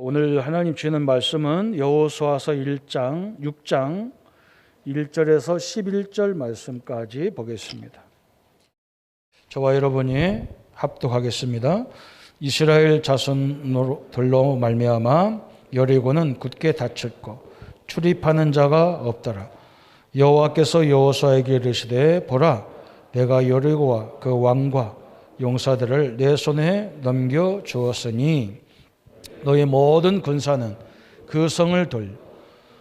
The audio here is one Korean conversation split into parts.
오늘 하나님 주시는 말씀은 여호수아서 1장 6장 1절에서 11절 말씀까지 보겠습니다. 저와 여러분이 합독하겠습니다. 이스라엘 자손들로 말미암아 여리고는 굳게 닫혔고 출입하는 자가 없더라. 여호와께서 여호수아에게 이르시되 보라, 내가 여리고와 그 왕과 용사들을 내 손에 넘겨 주었으니 너의 모든 군사는 그 성을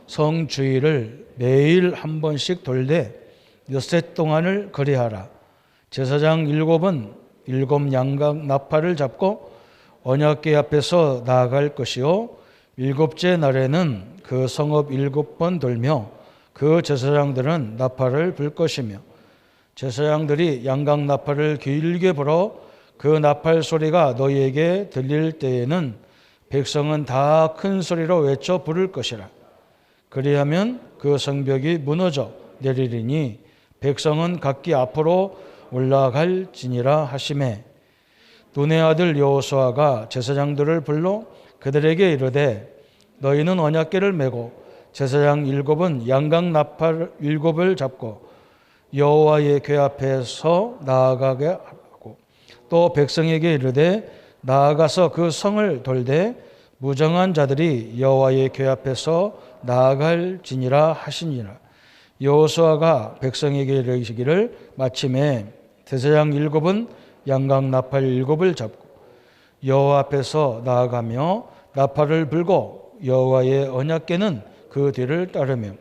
성 주위를 매일 한 번씩 돌되 엿새 동안을 거리하라. 제사장 7은 7 양각 나팔을 잡고 언약궤 앞에서 나아갈 것이요 7째 날에는 그 성읍 7번 돌며 그 제사장들은 나팔을 불 것이며 제사장들이 양각 나팔을 길게 불어 그 나팔 소리가 너희에게 들릴 때에는 백성은 다 큰 소리로 외쳐 부를 것이라. 그리하면 그 성벽이 무너져 내리리니 백성은 각기 앞으로 올라갈지니라 하시매, 눈의 아들 여호수아가 제사장들을 불러 그들에게 이르되 너희는 언약궤를 메고 제사장 7은 양각 나팔 7을 잡고 여호와의 궤 앞에서 나아가게 하고 또 백성에게 이르되 나아가서 그 성을 돌되 무정한 자들이 여호와의 궤 앞에서 나아갈지니라 하시니라. 여호수아가 백성에게 이르시기를 마침에 제사장 7은 양각 나팔 7을 잡고 여호와 앞에서 나아가며 나팔을 불고 여호와의 언약궤는 그 뒤를 따르며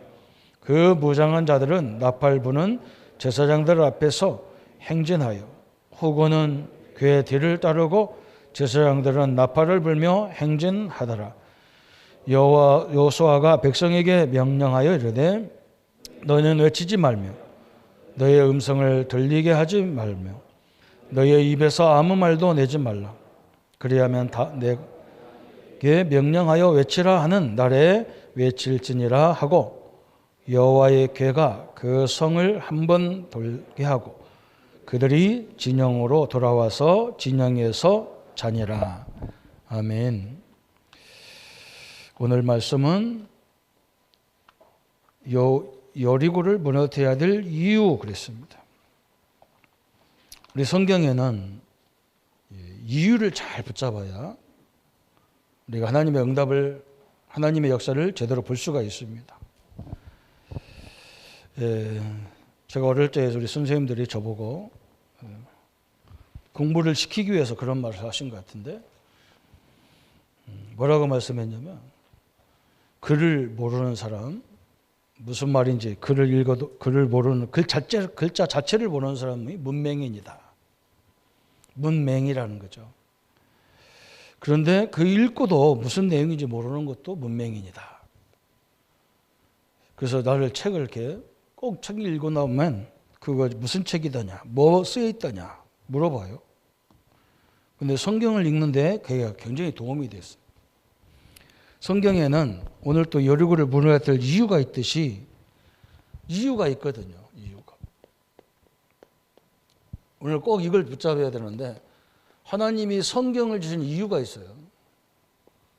그 무장한 자들은 나팔 부는 제사장들 앞에서 행진하여 후고는 궤 뒤를 따르고 제사장들은 나팔을 불며 행진하더라. 여호수아가 백성에게 명령하여 이르되 너희는 외치지 말며 너희의 음성을 들리게 하지 말며 너희의 입에서 아무 말도 내지 말라. 그리하면 다 내게 명령하여 외치라 하는 날에 외칠지니라 하고 여호와의 궤가 그 성을 한번 돌게 하고 그들이 진영으로 돌아와서 진영에서 자니라. 아멘. 오늘 말씀은 여리고를 무너뜨려야 될 이유 그랬습니다. 우리 성경에는 이유를 잘 붙잡아야 우리가 하나님의 응답을, 하나님의 역사를 제대로 볼 수가 있습니다. 제가 어릴 때 우리 선생님들이 저보고 공부를 시키기 위해서 그런 말을 하신 것 같은데 뭐라고 말씀했냐면 글을 모르는 사람, 무슨 말인지 글을 읽어도 글을 모르는 글자 자체를 모르는 사람이 문맹인이다. 문맹이라는 거죠. 그런데 그 읽고도 무슨 내용인지 모르는 것도 문맹인이다. 그래서 나를 책을 이렇게 꼭 책 읽고 나오면 그거 무슨 책이더냐, 뭐 쓰여 있더냐 물어봐요. 근데 성경을 읽는데 그게 굉장히 도움이 됐어요. 성경에는 오늘 또 여리고를 무너뜨려야 될 이유가 있듯이 이유가 있거든요. 이유가. 오늘 꼭 이걸 붙잡아야 되는데 하나님이 성경을 주신 이유가 있어요.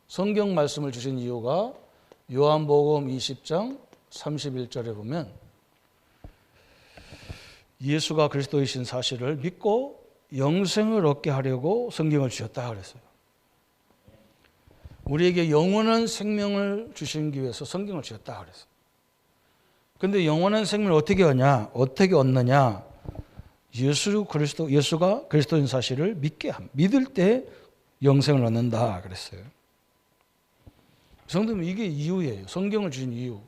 성경 말씀을 주신 이유가 요한복음 20장 31절에 보면 예수가 그리스도이신 사실을 믿고 영생을 얻게 하려고 성경을 주셨다 그랬어요. 우리에게 영원한 생명을 주시기 위해서 성경을 주셨다 그랬어요. 그런데 영원한 생명을 어떻게 얻느냐? 예수가 그리스도인 사실을 믿을 때 영생을 얻는다 그랬어요. 성도님, 이게 이유예요. 성경을 주신 이유.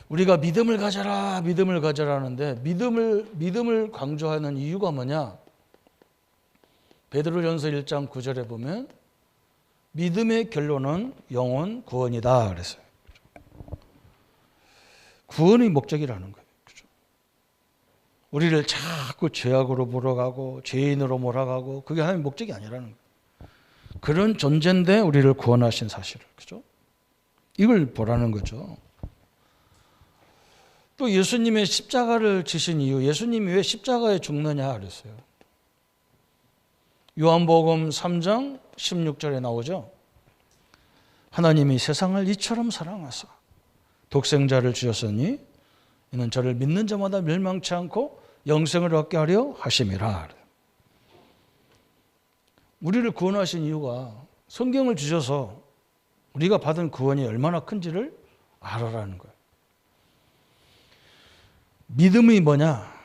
우리가 믿음을 가져라 하는데 믿음을 강조하는 이유가 뭐냐? 베드로전서 1장 9절에 보면 믿음의 결론은 영혼 구원이다 그랬어요. 구원의 목적이라는 거예요. 그렇죠? 우리를 자꾸 죄악으로 몰아가고 죄인으로 몰아가고 그게 하나님의 목적이 아니라는 거예요. 그런 존재인데 우리를 구원하신 사실을, 그렇죠? 이걸 보라는 거죠. 또 예수님의 십자가를 지신 이유, 예수님이 왜 십자가에 죽느냐 그랬어요. 요한복음 3장 16절에 나오죠. 하나님이 세상을 이처럼 사랑하사 독생자를 주셨으니 이는 저를 믿는 자마다 멸망치 않고 영생을 얻게 하려 하심이라. 우리를 구원하신 이유가 성경을 주셔서 우리가 받은 구원이 얼마나 큰지를 알아라는 거예요. 믿음이 뭐냐?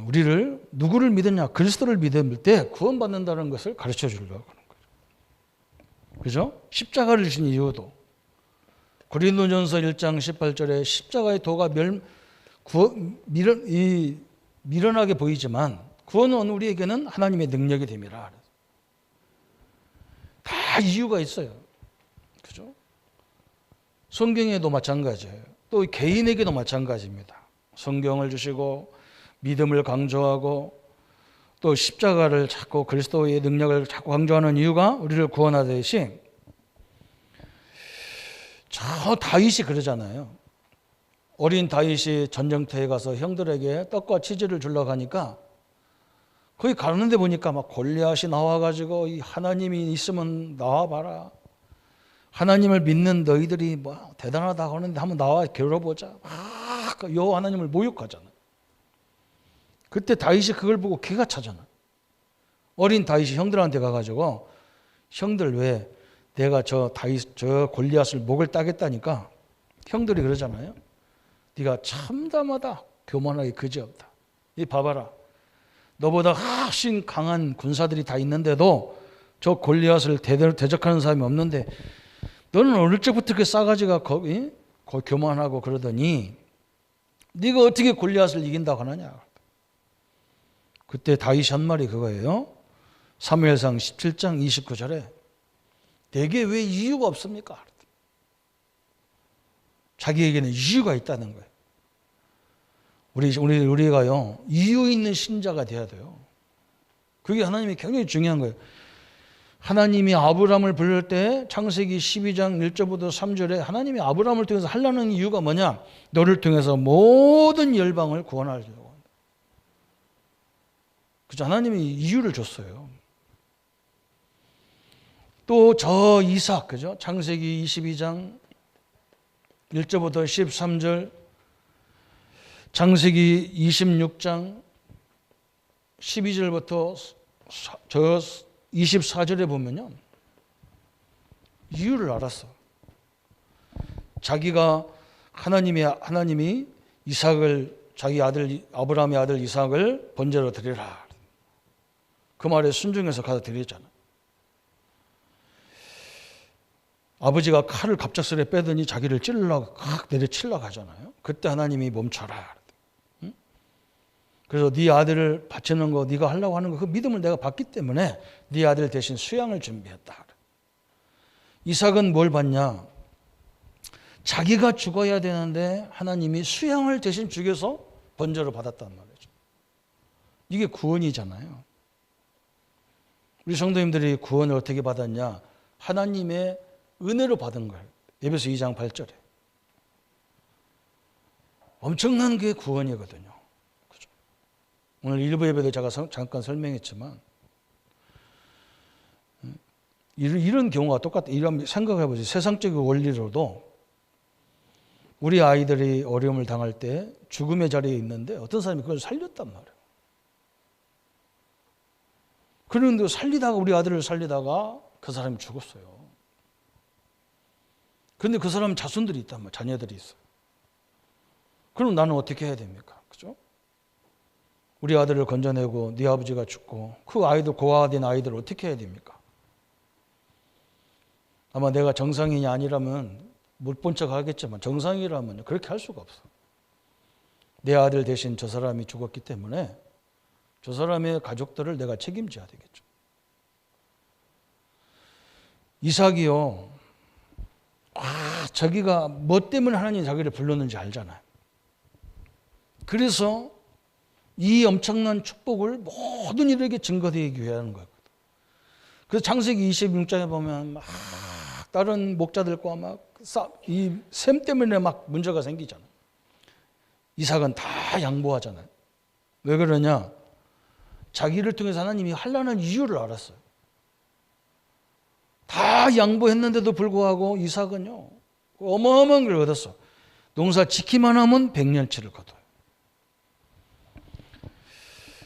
우리를 누구를 믿느냐? 그리스도를 믿을 때 구원받는다는 것을 가르쳐 주려고 하는 거예요. 그죠? 십자가를 주신 이유도 고린도전서 1장 18절에 십자가의 도가 미련하게 보이지만 구원은 우리에게는 하나님의 능력이 됨이라. 다 이유가 있어요. 그죠? 성경에도 마찬가지예요. 또 개인에게도 마찬가지입니다. 성경을 주시고 믿음을 강조하고 또 십자가를 자꾸 그리스도의 능력을 자꾸 강조하는 이유가 우리를 구원하듯이 저 다윗이 그러잖아요. 어린 다윗이 전쟁터에 가서 형들에게 떡과 치즈를 주려고 하니까 거기 가는데 보니까 막 골리앗이 나와가지고 이 하나님이 있으면 나와봐라. 하나님을 믿는 너희들이 뭐 대단하다고 하는데 한번 나와 겨뤄보자. 막 요 하나님을 모욕하잖아. 그때 다윗이 그걸 보고 기가 차잖아. 어린 다윗이 형들한테 가가지고 형들 왜 내가 저 골리앗을 목을 따겠다니까 형들이 그러잖아요. 네가 참담하다. 교만하게 그지없다. 이 봐봐라. 너보다 훨씬 강한 군사들이 다 있는데도 저 골리앗을 대적하는 사람이 없는데 너는 어릴 적부터 그 싸가지가 교만하고 그러더니 네가 어떻게 골리앗을 이긴다고 하느냐. 그때 다윗이 한 말이 그거예요. 사무엘상 17장 29절에 내게 왜 이유가 없습니까? 자기에게는 이유가 있다는 거예요. 우리가요, 이유 있는 신자가 돼야 돼요. 그게 하나님이 굉장히 중요한 거예요. 하나님이 아브라함을 부를 때 창세기 12장 1절부터 3절에 하나님이 아브라함을 통해서 하려는 이유가 뭐냐? 너를 통해서 모든 열방을 구원하려고. 그죠? 하나님이 이유를 줬어요. 또 저 이삭, 그죠? 창세기 22장 1절부터 13절, 창세기 26장 12절부터 저 24절에 보면요. 이유를 알았어. 자기가 하나님이 이삭을 자기 아들 아브라함의 아들 이삭을 번제로 드리라. 그 말에 순종해서 가서 드렸잖아. 아버지가 칼을 갑작스레 빼더니 자기를 찔러고 내려치려고 하잖아요. 그때 하나님이 멈춰라. 응? 그래서 네 아들을 바치는 거 네가 하려고 하는 거 그 믿음을 내가 받기 때문에 네 아들 대신 수양을 준비했다. 이삭은 뭘 받냐? 자기가 죽어야 되는데 하나님이 수양을 대신 죽여서 번제로 받았단 말이죠. 이게 구원이잖아요. 우리 성도님들이 구원을 어떻게 받았냐? 하나님의 은혜로 받은 거예요. 에베소 2장 8절에. 엄청난 게 구원이거든요. 그죠? 오늘 일부 예배도 제가 잠깐 설명했지만 이런 경우가 똑같다. 이런 생각해 보세요. 세상적인 원리로도 우리 아이들이 어려움을 당할 때 죽음의 자리에 있는데 어떤 사람이 그걸 살렸단 말이에요. 그런데 우리 아들을 살리다가 그 사람이 죽었어요. 그런데 그 사람 자손들이 있단 말이에요. 자녀들이 있어요. 그럼 나는 어떻게 해야 됩니까? 그죠? 우리 아들을 건져내고 네 아버지가 죽고 그 아이들 고아된 아이들을 어떻게 해야 됩니까? 아마 내가 정상인이 아니라면 못 본 척 하겠지만 정상이라면 그렇게 할 수가 없어. 내 아들 대신 저 사람이 죽었기 때문에 저 사람의 가족들을 내가 책임져야 되겠죠. 이삭이요. 자기가 뭐 때문에 하나님이 자기를 불렀는지 알잖아요. 그래서 이 엄청난 축복을 모든 이들에게 증거되기 위해 하는 거예요. 그래서 창세기 26장에 보면 막 다른 목자들과 막 이 셈 때문에 막 문제가 생기잖아요. 이삭은 다 양보하잖아요. 왜 그러냐? 자기를 통해서 하나님이 하려는 이유를 알았어요. 양보했는데도 불구하고 이삭은요 어마어마한 걸 얻었어. 농사 짓기만 하면 100년치를 거둬요.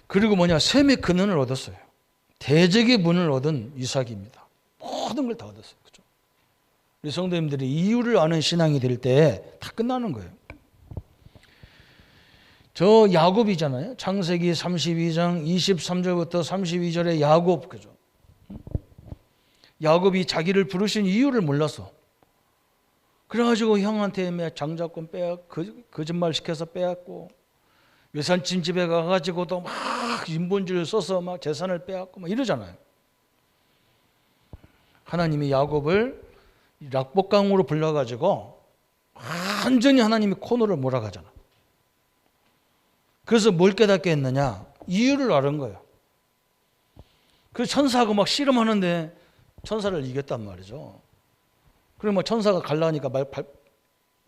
그리고 셈의 근원을 얻었어요. 대적의 문을 얻은 이삭입니다. 모든 걸 다 얻었어요. 그죠? 우리 성도님들이 이유를 아는 신앙이 될 때 다 끝나는 거예요. 저 야곱이잖아요. 창세기 32장 23절부터 32절에 야곱, 그죠? 야곱이 자기를 부르신 이유를 몰랐어. 그래가지고 형한테 장자권 거짓말 시켜서 빼앗고, 외산집 집에 가가지고도 막 인본주의를 써서 막 재산을 빼앗고 막 이러잖아요. 하나님이 야곱을 락복강으로 불러가지고 완전히 하나님이 코너를 몰아가잖아. 그래서 뭘 깨닫게 했느냐? 이유를 알은 거예요. 그 천사하고 막 씨름하는데 천사를 이겼단 말이죠. 그리고 막 천사가 갈라니까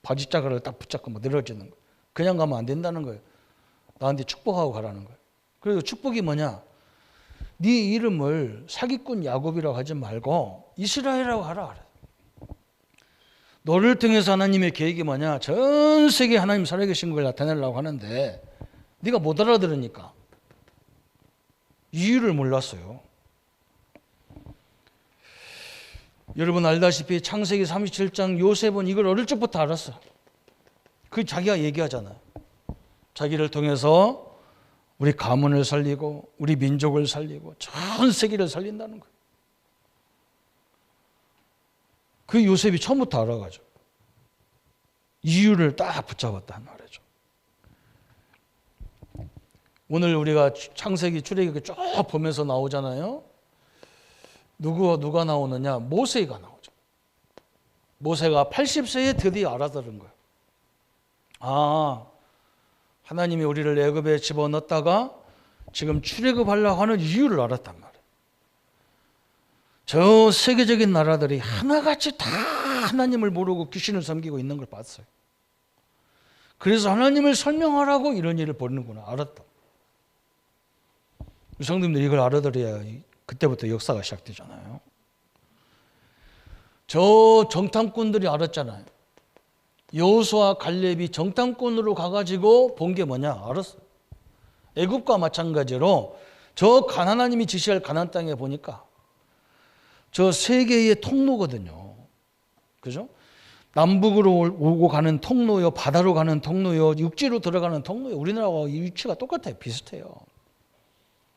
바지자락을 딱 붙잡고 막 늘어지는 거예요. 그냥 가면 안 된다는 거예요. 나한테 축복하고 가라는 거예요. 그리고 축복이 뭐냐? 네 이름을 사기꾼 야곱이라고 하지 말고 이스라엘이라고 하라 그래. 너를 통해서 하나님의 계획이 뭐냐? 전 세계에 하나님 살아계신 걸 나타내려고 하는데 네가 못 알아들으니까 이유를 몰랐어요. 여러분 알다시피 창세기 37장 요셉은 이걸 어릴 적부터 알았어. 그 자기가 얘기하잖아요. 자기를 통해서 우리 가문을 살리고 우리 민족을 살리고 전 세계를 살린다는 거예요. 그 요셉이 처음부터 알아가지고 이유를 딱 붙잡았단 말이죠. 오늘 우리가 창세기 출애굽기 쭉 보면서 나오잖아요. 누가 나오느냐? 모세가 나오죠. 모세가 80세에 드디어 알아들은 거예요. 아, 하나님이 우리를 애굽에 집어넣었다가 지금 출애굽하려고 하는 이유를 알았단 말이에요. 저 세계적인 나라들이 하나같이 다 하나님을 모르고 귀신을 섬기고 있는 걸 봤어요. 그래서 하나님을 설명하라고 이런 일을 벌이는구나 알았다. 성도님들 이걸 알아들어야 그때부터 역사가 시작되잖아요. 저 정탐꾼들이 알았잖아요. 여호수아 갈렙이 정탐꾼으로 가가지고 본 게 뭐냐 알았어. 애굽과 마찬가지로 저 하나님이 지시할 가나안 땅에 보니까 저 세 개의 통로거든요. 그죠? 남북으로 오고 가는 통로요, 바다로 가는 통로요, 육지로 들어가는 통로요. 우리나라와 위치가 똑같아요. 비슷해요.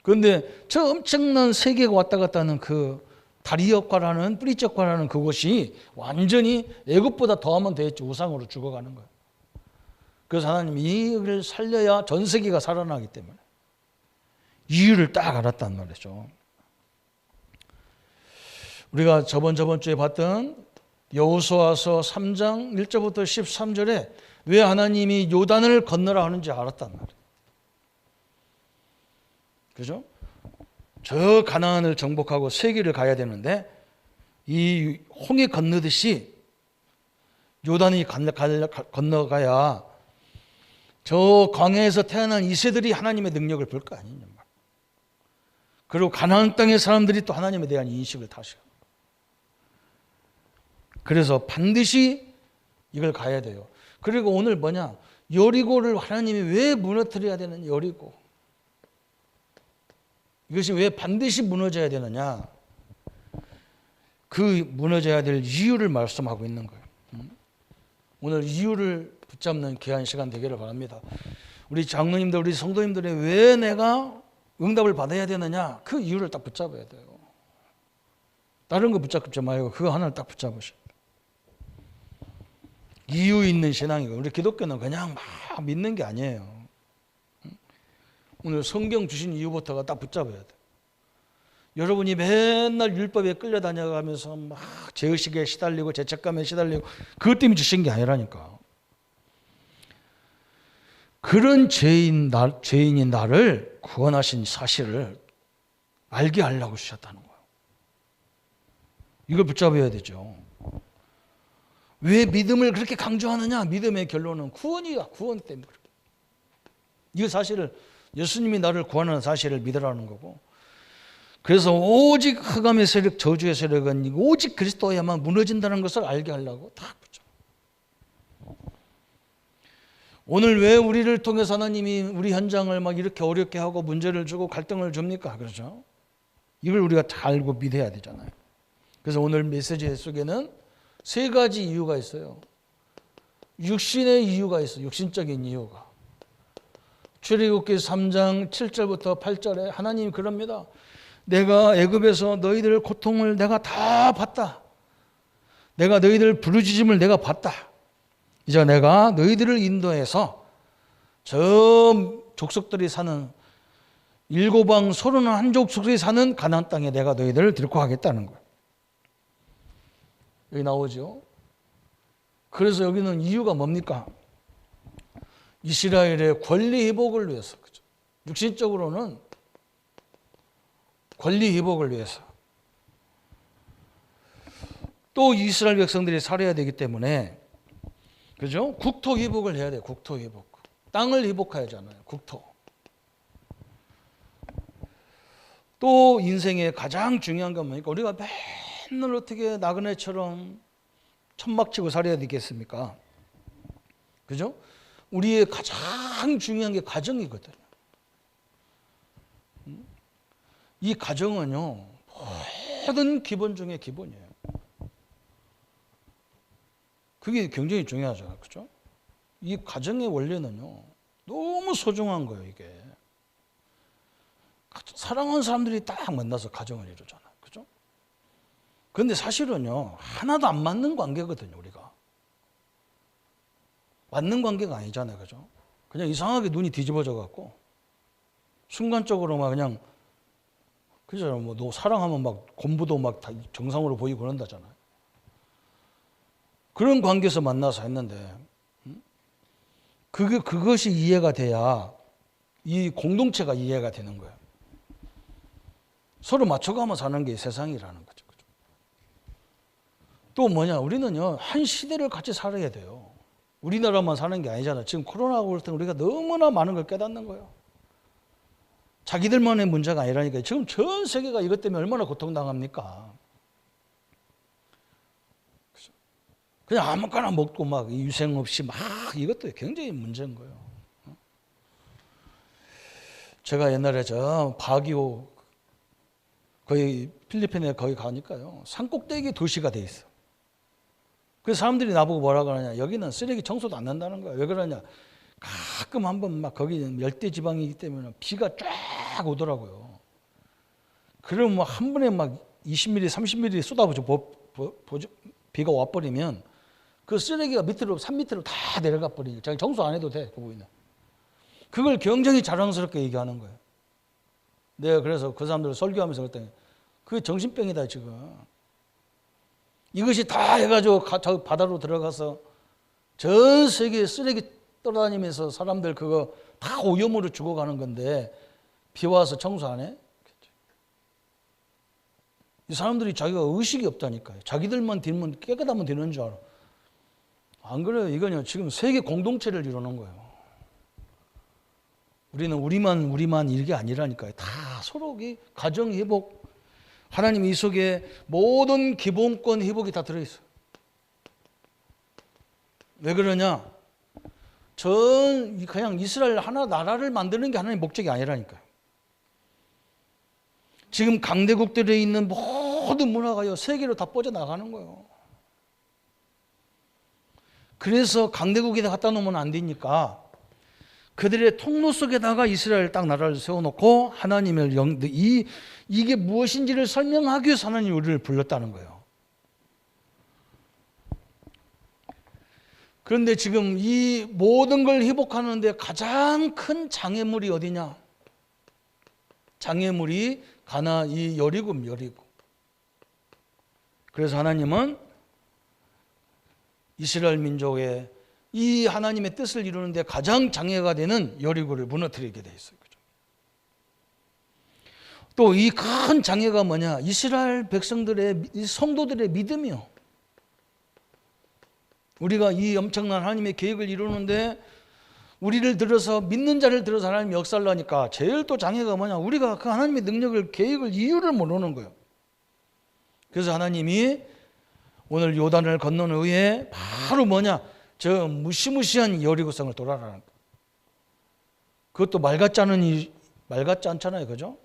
그런데 저 엄청난 세 개가 왔다 갔다 하는 그 다리 역할하는 뿌리 역할하는 그것이 완전히 애굽보다 더하면 되겠지. 우상으로 죽어가는 거예요. 그래서 하나님이 이를 살려야 전 세계가 살아나기 때문에 이유를 딱 알았단 말이죠. 우리가 저번 주에 봤던 여호수아서 3장 1절부터 13절에 왜 하나님이 요단을 건너라 하는지 알았단 말이에요. 그죠? 저 가나안을 정복하고 세계를 가야 되는데 이 홍해 건너듯이 요단이 건너가야 저 광야에서 태어난 이세들이 하나님의 능력을 볼 거 아니냐. 그리고 가나안 땅의 사람들이 또 하나님에 대한 인식을 다시. 그래서 반드시 이걸 가야 돼요. 그리고 오늘 뭐냐? 여리고를 하나님이 왜 무너뜨려야 되는 여리고? 이것이 왜 반드시 무너져야 되느냐? 그 무너져야 될 이유를 말씀하고 있는 거예요. 오늘 이유를 붙잡는 귀한 시간 되기를 바랍니다. 우리 장로님들, 우리 성도님들이 왜 내가 응답을 받아야 되느냐? 그 이유를 딱 붙잡아야 돼요. 다른 거 붙잡지 말고 그거 하나를 딱 붙잡으셔. 이유 있는 신앙이고 우리 기독교는 그냥 막 믿는 게 아니에요. 오늘 성경 주신 이유부터가 딱 붙잡아야 돼. 여러분이 맨날 율법에 끌려다녀가면서 막 죄의식에 시달리고 죄책감에 시달리고 그것 때문에 주신 게 아니라니까. 그런 죄인인 나를 구원하신 사실을 알게 하려고 주셨다는 거예요. 이걸 붙잡아야 되죠. 왜 믿음을 그렇게 강조하느냐? 믿음의 결론은 구원이야. 구원 때문에 그렇게. 이 사실을 예수님이 나를 구원하는 사실을 믿으라는 거고 그래서 오직 흑암의 세력, 저주의 세력은 오직 그리스도야만 무너진다는 것을 알게 하려고 다 붙여. 오늘 왜 우리를 통해서 하나님이 우리 현장을 막 이렇게 어렵게 하고 문제를 주고 갈등을 줍니까? 그렇죠? 이걸 우리가 다 알고 믿어야 되잖아요. 그래서 오늘 메시지 속에는 세 가지 이유가 있어요. 육신의 이유가 있어요. 육신적인 이유가. 출애굽기 3장 7절부터 8절에 하나님이 그럽니다. 내가 애굽에서 너희들 고통을 내가 다 봤다. 내가 너희들 부르짖음을 내가 봤다. 이제 내가 너희들을 인도해서 저 족속들이 사는 일곱왕 31족속들이 사는 가나안 땅에 내가 너희들을 데리고 가겠다는 거예요. 여기 나오죠. 그래서 여기는 이유가 뭡니까? 이스라엘의 권리 회복을 위해서. 그죠? 육신적으로는 권리 회복을 위해서. 또 이스라엘 백성들이 살아야 되기 때문에, 그죠? 국토 회복을 해야 돼요. 국토 회복. 땅을 회복해야잖아요. 국토. 또 인생의 가장 중요한 건 뭡니까? 우리가 맨날 어떻게 나그네처럼 천막치고 살아야 되겠습니까? 그죠? 우리의 가장 중요한 게 가정이거든요. 이 가정은요, 모든 기본 중에 기본이에요. 그게 굉장히 중요하잖아요. 그죠? 이 가정의 원리는요, 너무 소중한 거예요, 이게. 사랑하는 사람들이 딱 만나서 가정을 이루잖아요. 그죠? 그런데 사실은요, 하나도 안 맞는 관계거든요, 우리가. 맞는 관계가 아니잖아요. 그죠? 그냥 이상하게 눈이 뒤집어져 갖고, 순간적으로 막 그냥, 그죠? 뭐, 너 사랑하면 막, 공부도 막 다 정상으로 보이고 그런다잖아요. 그런 관계에서 만나서 했는데, 그것이 이해가 돼야 이 공동체가 이해가 되는 거예요. 서로 맞춰가며 사는 게 세상이라는 거죠. 그죠? 또 뭐냐, 우리는요, 한 시대를 같이 살아야 돼요. 우리나라만 사는 게 아니잖아요. 지금 코로나가 올 때 우리가 너무나 많은 걸 깨닫는 거예요. 자기들만의 문제가 아니라니까요. 지금 전 세계가 이것 때문에 얼마나 고통당합니까? 그냥 아무거나 먹고 막 위생 없이 막 이것도 굉장히 문제인 거예요. 제가 옛날에 저 바기오 거의 필리핀에 거기 가니까요. 산꼭대기 도시가 돼 있어. 그래서 사람들이 나보고 뭐라고 하냐. 여기는 쓰레기 청소도 안 한다는 거야. 왜 그러냐. 가끔 한번 막 거기 열대 지방이기 때문에 비가 쫙 오더라고요. 그러면 뭐 한 번에 막 20mm, 30mm 쏟아보죠. 비가 와버리면 그 쓰레기가 밑으로, 산 밑으로 다 내려가 버리니까 자기 청소 안 해도 돼. 그 부분은. 그걸 굉장히 자랑스럽게 얘기하는 거예요. 내가 그래서 그 사람들을 설교하면서 그랬더니 그게 정신병이다 지금. 이것이 다 해가지고 저 바다로 들어가서 전 세계에 쓰레기 떠다니면서 사람들 그거 다 오염으로 죽어가는 건데 비 와서 청소 안 해? 이 사람들이 자기가 의식이 없다니까요. 자기들만 되면 깨끗하면 되는 줄 알아. 안 그래요. 이거는 지금 세계 공동체를 이루는 거예요. 우리는 우리만 이게 아니라니까요. 다 서로 가정 회복, 하나님 이 속에 모든 기본권 회복이 다 들어있어요. 왜 그러냐? 그냥 이스라엘 하나 나라를 만드는 게 하나님의 목적이 아니라니까요. 지금 강대국들에 있는 모든 문화가요 세계로 다 뻗어나가는 거예요. 그래서 강대국에다 갖다 놓으면 안 되니까 그들의 통로 속에다가 이스라엘 딱 나라를 세워놓고 하나님을 이게 무엇인지를 설명하기 위해서 하나님이 우리를 불렀다는 거예요. 그런데 지금 이 모든 걸 회복하는데 가장 큰 장애물이 어디냐? 장애물이 이 여리고. 그래서 하나님은 이스라엘 민족의 이 하나님의 뜻을 이루는데 가장 장애가 되는 여리고를 무너뜨리게 돼 있어요. 또 이 큰 장애가 뭐냐? 이스라엘 백성들의 이 성도들의 믿음이요. 우리가 이 엄청난 하나님의 계획을 이루는데 우리를 들어서 믿는 자를 들어서 하나님이 역사를 하니까 제일 또 장애가 뭐냐? 우리가 그 하나님의 능력을, 계획을, 이유를 모르는 거예요. 그래서 하나님이 오늘 요단을 건넌 후에 바로 뭐냐? 저 무시무시한 여리고성을 돌아라는 거예요. 그것도 말 같지 않잖아요, 그죠?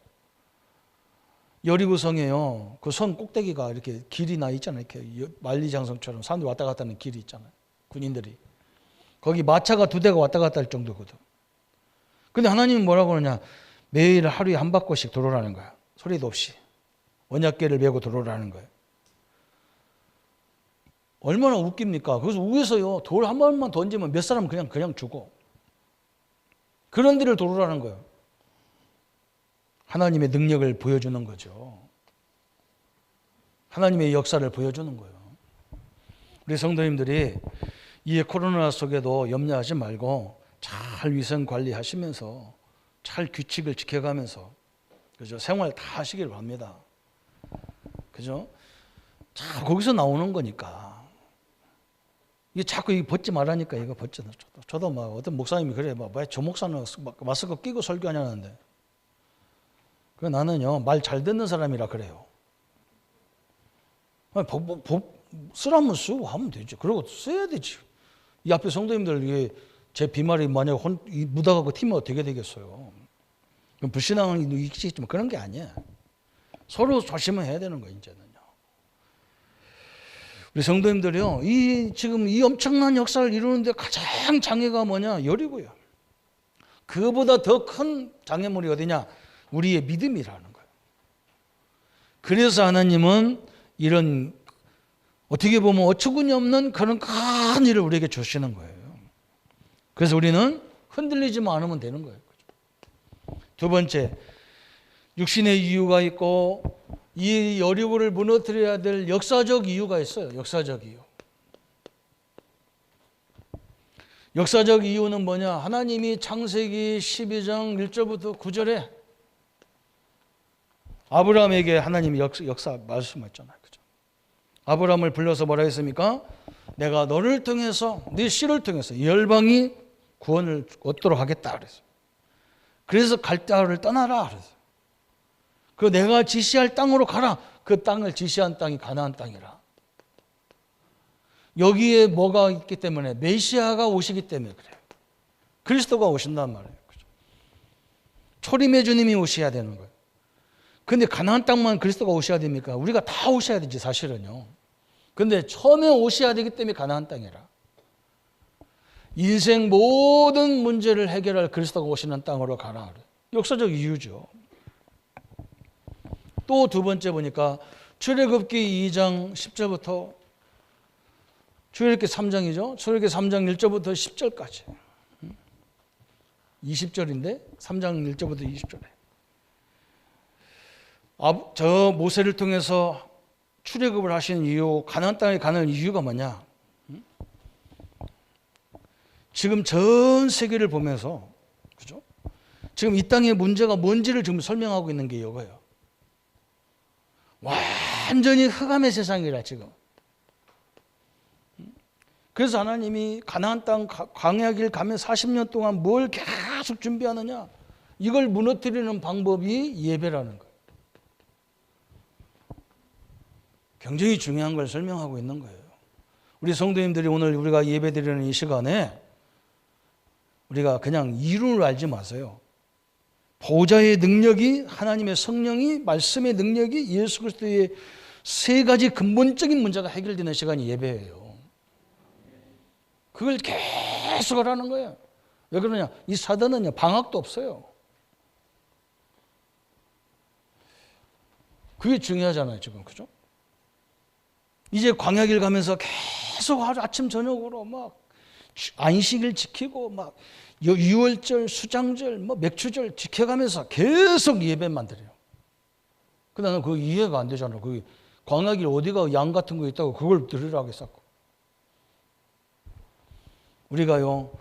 여리고성에요. 그 선 꼭대기가 이렇게 길이 나 있잖아요. 이렇게 만리장성처럼 사람들이 왔다 갔다 하는 길이 있잖아요. 군인들이. 거기 마차가 2대가 왔다 갔다 할 정도거든. 근데 하나님은 뭐라고 그러냐? 매일 하루에 한 바퀴씩 돌아라는 거야. 소리도 없이. 언약궤를 메고 돌아라는 거예요. 얼마나 웃깁니까? 그래서 위에서요, 돌 한 번만 던지면 몇 사람은 그냥 죽어. 그런 데를 돌아라는 거예요. 하나님의 능력을 보여주는 거죠. 하나님의 역사를 보여주는 거예요. 우리 성도님들이 이 코로나 속에도 염려하지 말고 잘 위생 관리하시면서 잘 규칙을 지켜가면서, 그죠? 생활 다 하시길 바랍니다. 그죠? 자, 거기서 나오는 거니까. 이게 자꾸 이거 벗지 말라니까, 이거 벗지. 저도 막 어떤 목사님이 그래, 왜 저 목사는 마스크 끼고 설교하냐는데. 그 나는요, 말 잘 듣는 사람이라 그래요. 쓰라면 쓰고 하면 되죠. 그리고 써야 되지. 이 앞에 성도님들, 이게 제 비말이 만약 묻어가고 튀면 어떻게 되겠어요? 그럼 불신앙이 있겠지만 그런 게 아니야. 서로 조심을 해야 되는 거예요, 이제는요. 우리 성도님들이요, 지금 이 엄청난 역사를 이루는데 가장 장애가 뭐냐? 열이고요. 그보다 더 큰 장애물이 어디냐? 우리의 믿음이라는 거예요. 그래서 하나님은 이런, 어떻게 보면 어처구니 없는 그런 큰 일을 우리에게 주시는 거예요. 그래서 우리는 흔들리지만 않으면 되는 거예요. 두 번째, 육신의 이유가 있고 이 여리고를 무너뜨려야 될 역사적 이유가 있어요. 역사적 이유. 역사적 이유는 뭐냐? 하나님이 창세기 12장 1절부터 9절에 아브라함에게 하나님이 역사 말씀하셨잖아요. 그죠? 아브라함을 불러서 뭐라 했습니까? 내가 너를 통해서, 네 씨를 통해서 열방이 구원을 얻도록 하겠다 그랬어요. 그래서 갈대아를 떠나라 그랬어요. 그 내가 지시할 땅으로 가라. 그 땅을 지시한 땅이 가나안 땅이라. 여기에 뭐가 있기 때문에? 메시아가 오시기 때문에 그래요. 그리스도가 오신단 말이에요. 그죠? 초림의 주님이 오셔야 되는 거예요. 근데 가나안 땅만 그리스도가 오셔야 됩니까? 우리가 다 오셔야 되지, 사실은요. 근데 처음에 오셔야 되기 때문에 가나안 땅이라. 인생 모든 문제를 해결할 그리스도가 오시는 땅으로 가라 그래요. 역사적 이유죠. 또 두 번째 보니까 출애굽기 2장 10절부터, 출애굽기 3장이죠. 출애굽기 3장 1절부터 10절까지. 20절인데 3장 1절부터 20절에. 저 모세를 통해서 출애굽을 하신 이유, 가나안 땅에 가는 이유가 뭐냐? 지금 전 세계를 보면서, 그죠? 지금 이 땅의 문제가 뭔지를 지금 설명하고 있는 게 이거예요. 완전히 흑암의 세상이라 지금. 그래서 하나님이 가나안 땅 광야길 가면 40년 동안 뭘 계속 준비하느냐? 이걸 무너뜨리는 방법이 예배라는 거예요. 굉장히 중요한 걸 설명하고 있는 거예요. 우리 성도님들이 오늘 우리가 예배드리는 이 시간에 우리가 그냥 이론을 알지 마세요. 보좌의 능력이, 하나님의 성령이, 말씀의 능력이, 예수 그리스도의 세 가지 근본적인 문제가 해결되는 시간이 예배예요. 그걸 계속 하라는 거예요. 왜 그러냐? 이 사단은요, 방학도 없어요. 그게 중요하잖아요, 지금. 그죠? 이제 광야길 가면서 계속 아침 저녁으로 막 안식일 지키고 막 유월절, 수장절, 뭐 맥주절 지켜가면서 계속 예배만 드려요. 근데 나는 그거 이해가 안 되잖아. 그 광야길 어디가 양 같은 거 있다고 그걸 들으라고 했었고. 우리가요,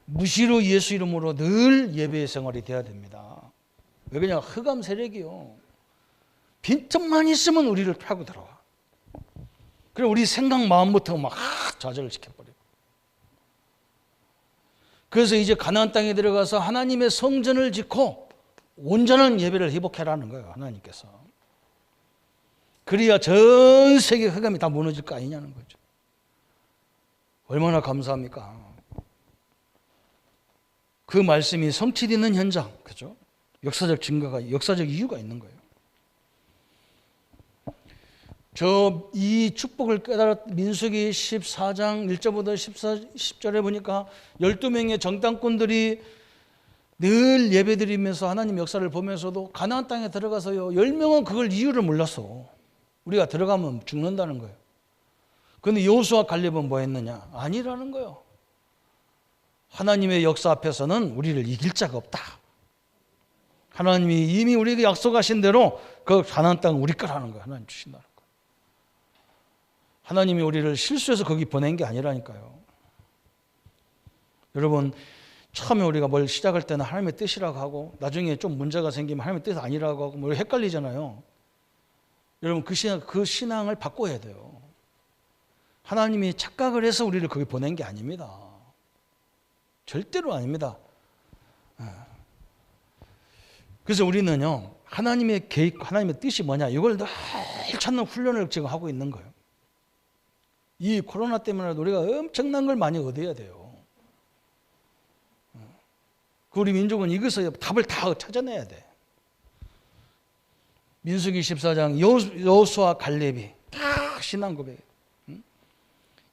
무시로 예수 이름으로 늘 예배의 생활이 돼야 됩니다. 왜 그냥 흑암 세력이요, 빈틈만 있으면 우리를 파고 들어와. 그래 우리 생각 마음부터 막 좌절을 시켜버려요. 그래서 이제 가나안 땅에 들어가서 하나님의 성전을 짓고 온전한 예배를 회복해라는 거예요. 하나님께서. 그래야 전 세계 흑암이 다 무너질 거 아니냐는 거죠. 얼마나 감사합니까? 그 말씀이 성취되는 현장, 그죠? 역사적 증거가, 역사적 이유가 있는 거예요. 이 축복을 깨달았 민수기 14장 1절부터 10절에 보니까 12명의 정탐꾼들이 늘 예배드리면서 하나님 역사를 보면서도 가나안 땅에 들어가서요 10명은 그걸 이유를 몰랐어. 우리가 들어가면 죽는다는 거예요. 그런데 여호수아 갈렙은 뭐 했느냐? 아니라는 거예요. 하나님의 역사 앞에서는 우리를 이길 자가 없다. 하나님이 이미 우리에게 약속하신 대로 그 가나안 땅은 우리 거라는 거예요. 하나님 주신다는 거예요. 하나님이 우리를 실수해서 거기 보낸 게 아니라니까요. 여러분, 처음에 우리가 뭘 시작할 때는 하나님의 뜻이라고 하고 나중에 좀 문제가 생기면 하나님의 뜻 아니라고 하고 뭐 헷갈리잖아요. 여러분, 그 신앙을 바꿔야 돼요. 하나님이 착각을 해서 우리를 거기 보낸 게 아닙니다. 절대로 아닙니다. 그래서 우리는요, 하나님의 계획, 하나님의 뜻이 뭐냐, 이걸 늘 찾는 훈련을 지금 하고 있는 거예요. 이 코로나 때문에 우리가 엄청난 걸 많이 얻어야 돼요. 우리 민족은 이것을 답을 다 찾아내야 돼. 민수기 14장 여호수아 갈렙이 다 신앙 고백.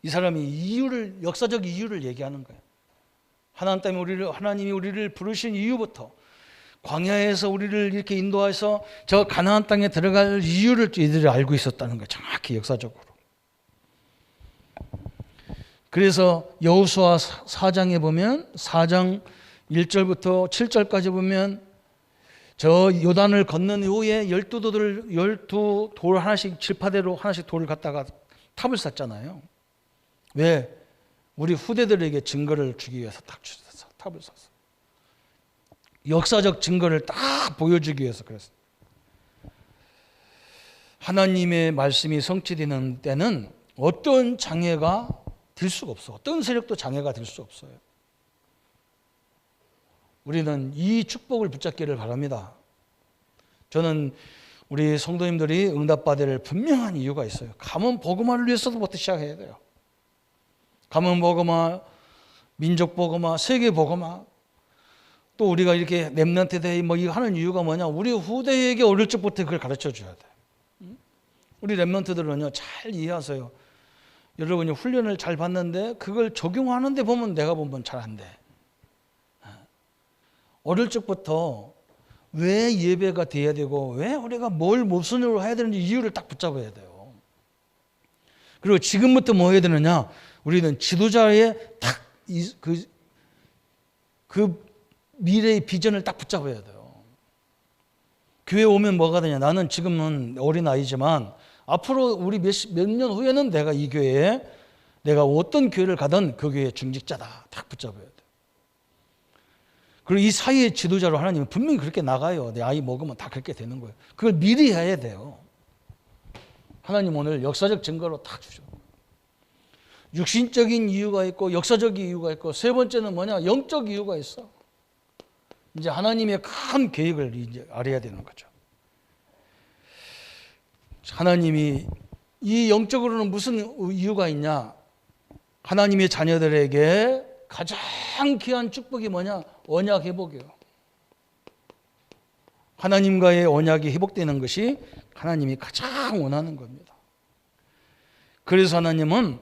이 사람이 이유를, 역사적 이유를 얘기하는 거예요. 하나님 때문에 하나님이 우리를 부르신 이유부터 광야에서 우리를 이렇게 인도해서 저 가나안 땅에 들어갈 이유를 이들이 알고 있었다는 거예요. 정확히 역사적으로. 그래서 여호수아 4장에 보면 4장 1절부터 7절까지 보면 저 요단을 건넌 이후에 12돌 하나씩 칠파대로 하나씩 돌을 갖다가 탑을 쌓잖아요. 왜? 우리 후대들에게 증거를 주기 위해서 딱 탑을 쌌어. 역사적 증거를 딱 보여주기 위해서 그랬어요. 하나님의 말씀이 성취되는 때는 어떤 장애가 될 수가 없어. 어떤 세력도 장애가 될 수 없어요. 우리는 이 축복을 붙잡기를 바랍니다. 저는 우리 성도님들이 응답받을 분명한 이유가 있어요. 가문 복음화를 위해서부터 시작해야 돼요. 가문 복음화, 민족 복음화, 세계 복음화. 또 우리가 이렇게 렘넌트 데이 뭐 이거 하는 이유가 뭐냐? 우리 후대에게 어릴 적부터 그걸 가르쳐 줘야 돼. 우리 렘넌트들은요 잘 이해하세요. 여러분이 훈련을 잘 받는데 그걸 적용하는데 보면 내가 보면 잘 안 돼. 어릴 적부터 왜 예배가 돼야 되고 왜 우리가 뭘 무슨 일로 해야 되는지 이유를 딱 붙잡아야 돼요. 그리고 지금부터 뭐 해야 되느냐? 우리는 지도자의 딱 그 미래의 비전을 딱 붙잡아야 돼요. 교회 오면 뭐가 되냐? 나는 지금은 어린 아이지만 앞으로 우리 몇 년 후에는 내가 이 교회에 내가 어떤 교회를 가든 그 교회의 중직자다. 딱 붙잡아야 돼. 그리고 이 사회의 지도자로 하나님은 분명히 그렇게 나가요. 내 아이 먹으면 다 그렇게 되는 거예요. 그걸 미리 해야 돼요. 하나님 오늘 역사적 증거로 딱 주죠. 육신적인 이유가 있고 역사적 이유가 있고 세 번째는 뭐냐? 영적 이유가 있어. 이제 하나님의 큰 계획을 이제 알아야 되는 거죠. 하나님이 이 영적으로는 무슨 이유가 있냐? 하나님의 자녀들에게 가장 귀한 축복이 뭐냐? 언약 회복이에요. 하나님과의 언약이 회복되는 것이 하나님이 가장 원하는 겁니다. 그래서 하나님은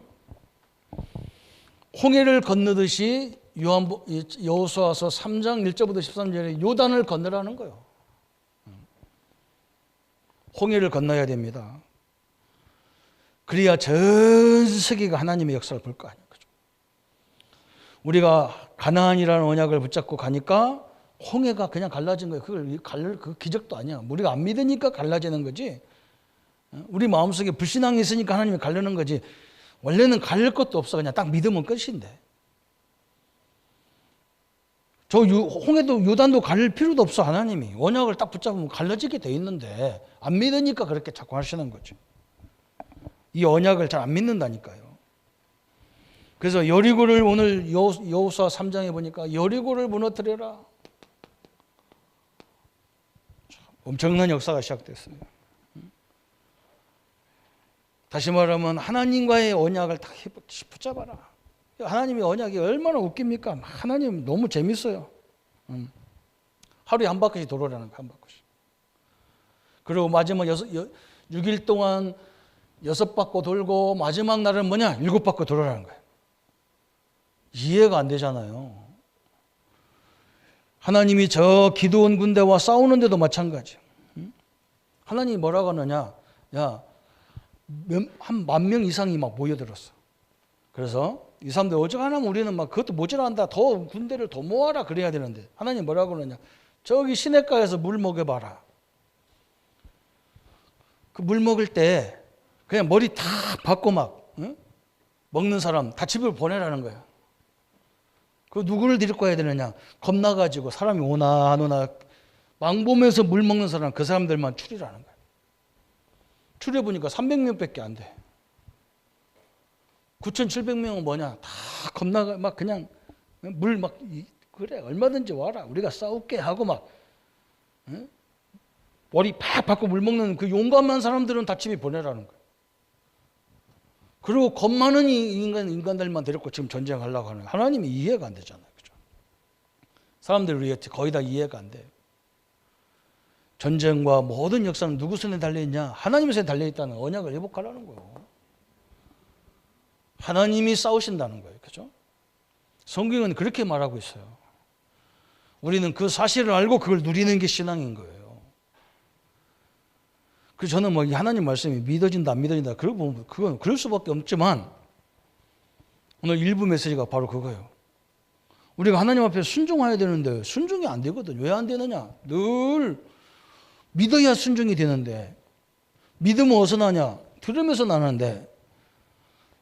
홍해를 건너듯이 여호수아서 3장 1절부터 13절에 요단을 건너라는 거예요. 홍해를 건너야 됩니다. 그래야 전 세계가 하나님의 역사를 볼 거 아니에요. 우리가 가나안이라는 언약을 붙잡고 가니까 홍해가 그냥 갈라진 거예요. 그걸 갈릴 그 기적도 아니야. 우리가 안 믿으니까 갈라지는 거지. 우리 마음속에 불신앙이 있으니까 하나님이 가르는 거지. 원래는 갈릴 것도 없어. 그냥 딱 믿으면 끝인데. 저 홍해도 요단도 갈릴 필요도 없어. 하나님이 언약을 딱 붙잡으면 갈라지게 돼 있는데 안 믿으니까 그렇게 자꾸 하시는 거죠. 이 언약을 잘 안 믿는다니까요. 그래서 여리고를 오늘 여호수아 3장에 보니까 여리고를 무너뜨려라. 엄청난 역사가 시작됐어요. 다시 말하면 하나님과의 언약을 다 붙잡아라. 하나님의 언약이 얼마나 웃깁니까? 하나님 너무 재밌어요. 하루에 한 바퀴씩 돌아라는 거야, 한 바퀴씩. 그리고 마지막 6일 동안 6바퀴 돌고 마지막 날은 뭐냐? 7바퀴 돌아라는 거예요. 이해가 안 되잖아요. 하나님이 저 기드온 군대와 싸우는데도 마찬가지예요. 하나님이 뭐라고 하느냐? 야, 한 10,000명 이상이 막 모여들었어. 그래서 이 사람들 어쩌하면 우리는 막 그것도 모자란다. 더 군대를 더 모아라 그래야 되는데 하나님 뭐라고 그러냐? 저기 시냇가에서 물 먹여봐라. 그 물 먹을 때 그냥 머리 다 박고 막 먹는 사람 다 집을 보내라는 거야. 그 누구를 데리고 와야 되느냐? 겁나가지고 사람이 오나 안 오나 망보면서 물 먹는 사람 그 사람들만 추리라는 거야. 추려보니까 300명밖에 안 돼. 9,700명은 뭐냐? 다 겁나가 막 그냥 물 막 그래 얼마든지 와라 우리가 싸울게 하고 막 머리 팍 박고 물 먹는 그 용감한 사람들은 다 집에 보내라는 거야. 그리고 겁 많은 인간들만 데리고 지금 전쟁하려고 하는 거야. 하나님이 이해가 안 되잖아요. 그죠? 사람들이 우리 거의 다 이해가 안 돼요. 전쟁과 모든 역사는 누구 손에 달려있냐? 하나님 손에 달려있다는 언약을 회복하라는 거예요. 하나님이 싸우신다는 거예요. 그죠? 성경은 그렇게 말하고 있어요. 우리는 그 사실을 알고 그걸 누리는 게 신앙인 거예요. 그래서 저는 뭐 하나님 말씀이 믿어진다 안 믿어진다 그건 그럴 수밖에 없지만 오늘 일부 메시지가 바로 그거예요. 우리가 하나님 앞에 순종해야 되는데 순종이 안 되거든. 왜 안 되느냐? 늘 믿어야 순종이 되는데 믿음은 어디서 나냐? 들으면서 나는데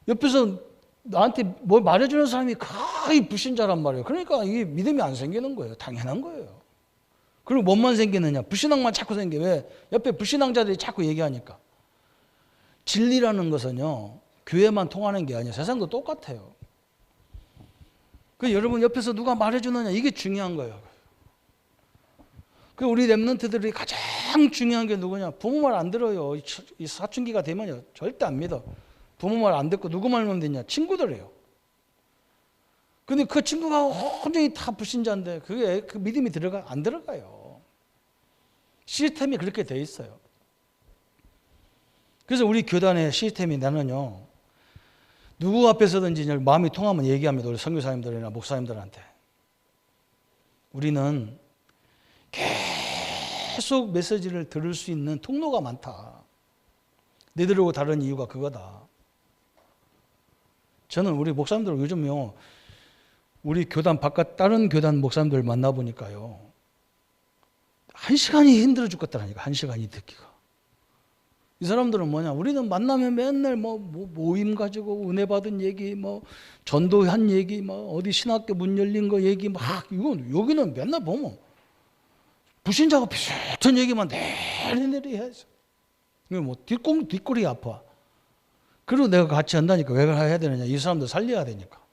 옆에서 나한테 뭘 말해주는 사람이 거의 불신자란 말이에요. 그러니까 이게 믿음이 안 생기는 거예요. 당연한 거예요. 그리고 뭔만 생기느냐? 불신앙만 자꾸 생겨. 왜? 옆에 불신앙자들이 자꾸 얘기하니까. 진리라는 것은요, 교회만 통하는 게 아니에요. 세상도 똑같아요. 그 여러분 옆에서 누가 말해주느냐? 이게 중요한 거예요. 그 우리 랩런트들이 가장 중요한 게 누구냐? 부모 말 안 들어요. 이 사춘기가 되면요. 절대 안 믿어. 부모 말 안 듣고 누구 말만 듣냐? 친구들이에요. 근데 그 친구가 온전히 다 불신자인데 그게 그 믿음이 안 들어가요. 시스템이 그렇게 돼 있어요. 그래서 우리 교단의 시스템이 나는요. 누구 앞에서든지 마음이 통하면 얘기합니다. 우리 선교사님들이나 목사님들한테. 우리는 계속 메시지를 들을 수 있는 통로가 많다. 너희들하고 다른 이유가 그거다. 저는 우리 목사님들 요즘요. 우리 교단 바깥 다른 교단 목사님들 만나보니까요. 1시간이 힘들어 죽겠다라니까. 1시간이 듣기가. 이 사람들은 뭐냐? 우리는 만나면 맨날 뭐 모임 가지고 은혜 받은 얘기, 뭐 전도한 얘기, 뭐 어디 신학교 문 열린 거 얘기 막 이건 여기는 맨날 보면 불신자가 비슷한 얘기만 내리내리 해서 뭐 뒷골이 아파. 그리고 내가 같이 한다니까 왜 해야 되느냐? 이 사람들 살려야 되니까.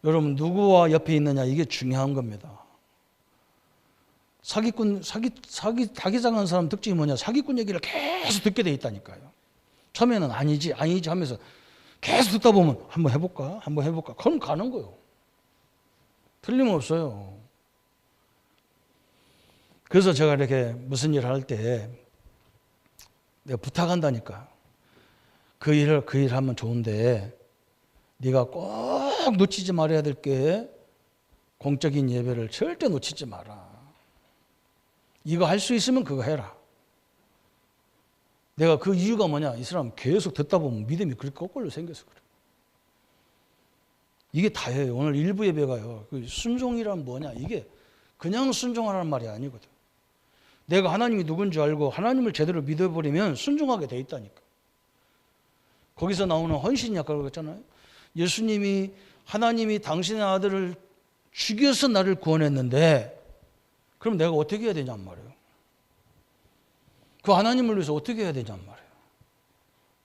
여러분 누구와 옆에 있느냐 이게 중요한 겁니다. 사기당한 사람 특징이 뭐냐? 사기꾼 얘기를 계속 듣게 돼 있다니까요. 처음에는 아니지 하면서 계속 듣다 보면 한번 해볼까? 그럼 가는 거예요. 틀림없어요. 그래서 제가 이렇게 무슨 일을 할 때 내가 부탁한다니까. 그 일 하면 좋은데 네가 꼭 놓치지 말아야 될 게 공적인 예배를 절대 놓치지 마라. 이거 할 수 있으면 그거 해라. 내가 그 이유가 뭐냐? 이 사람 계속 듣다 보면 믿음이 그렇게 거꾸로 생겨서 그래. 이게 다예요. 오늘 일부 예배가요. 그 순종이란 뭐냐? 이게 그냥 순종하라는 말이 아니거든. 내가 하나님이 누군지 알고 하나님을 제대로 믿어버리면 순종하게 돼 있다니까. 거기서 나오는 헌신이 아까 그랬잖아요. 예수님이 하나님이 당신의 아들을 죽여서 나를 구원했는데 그럼 내가 어떻게 해야 되냔 말이에요. 그 하나님을 위해서 어떻게 해야 되냔 말이에요.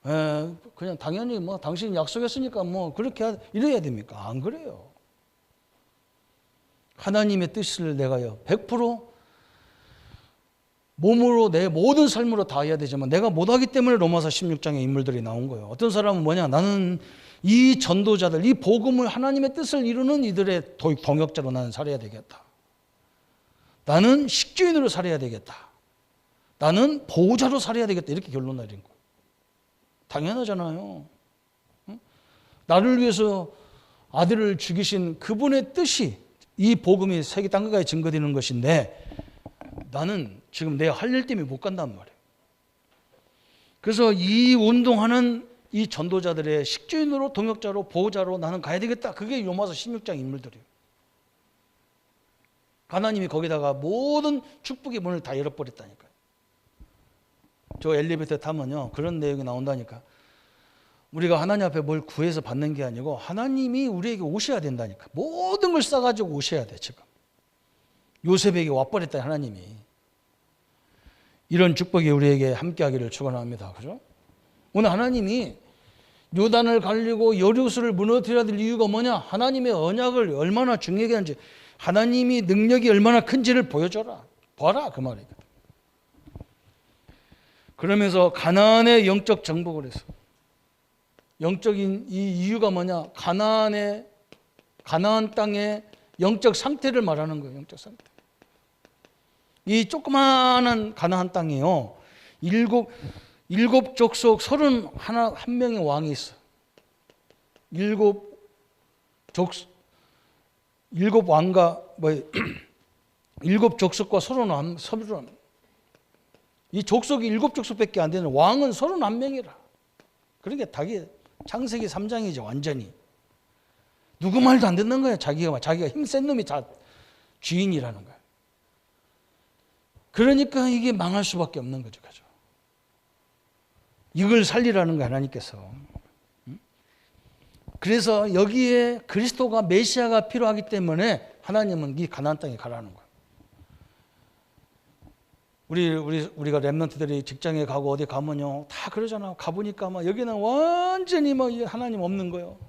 그냥 당연히 뭐 당신이 약속했으니까 뭐 그렇게 이래야 됩니까? 안 그래요. 하나님의 뜻을 내가요 100% 몸으로 내 모든 삶으로 다 해야 되지만 내가 못하기 때문에 로마서 16장의 인물들이 나온 거예요. 어떤 사람은 뭐냐, 나는 이 전도자들, 이 복음을 하나님의 뜻을 이루는 이들의 동역자로 나는 살아야 되겠다. 나는 식주인으로 살아야 되겠다. 나는 보호자로 살아야 되겠다. 이렇게 결론 내린 거예요. 당연하잖아요. 나를 위해서 아들을 죽이신 그분의 뜻이 이 복음이 세계 땅끝까지 증거되는 것인데 나는 지금 내 할 일 때문에 못 간단 말이에요. 그래서 이 운동하는 이 전도자들의 식주인으로 동역자로 보호자로 나는 가야 되겠다. 그게 로마서 16장 인물들이에요. 하나님이 거기다가 모든 축복의 문을 다 열어버렸다니까요. 저 엘리베이터 타면요 그런 내용이 나온다니까. 우리가 하나님 앞에 뭘 구해서 받는 게 아니고 하나님이 우리에게 오셔야 된다니까. 모든 걸 싸가지고 오셔야 돼. 지금 요셉에게 와버렸다 하나님이. 이런 축복이 우리에게 함께하기를 축원합니다. 그죠? 오늘 하나님이 요단을 갈리고 여리고를 무너뜨려야 될 이유가 뭐냐? 하나님의 언약을 얼마나 중요하게 하는지, 하나님이 능력이 얼마나 큰지를 보여줘라. 봐라 그 말이에요. 그러면서 가나안의 영적 정복을 했어. 영적인 이 이유가 뭐냐? 가나안 땅의 영적 상태를 말하는 거예요. 영적 상태. 이 조그마한 가나안 땅이요. 일곱 족속 31명의 왕이 있어. 일곱 왕과 일곱 족속과 31. 이 족속이 7족속밖에 안 되는 왕은 31명이라. 그러니까 닭이 창세기 3장이죠. 완전히 누구 말도 안 듣는 거야. 자기가 힘센 놈이 다 주인이라는 거야. 그러니까 이게 망할 수밖에 없는 거죠. 그죠? 이걸 살리라는 거야 하나님께서. 그래서 여기에 그리스도가 메시아가 필요하기 때문에 하나님은 이 가나안 땅에 가라는 거야. 우리가 렘넌트들이 직장에 가고 어디 가면요 다 그러잖아. 가보니까 막 여기는 완전히 막 하나님 없는 거예요.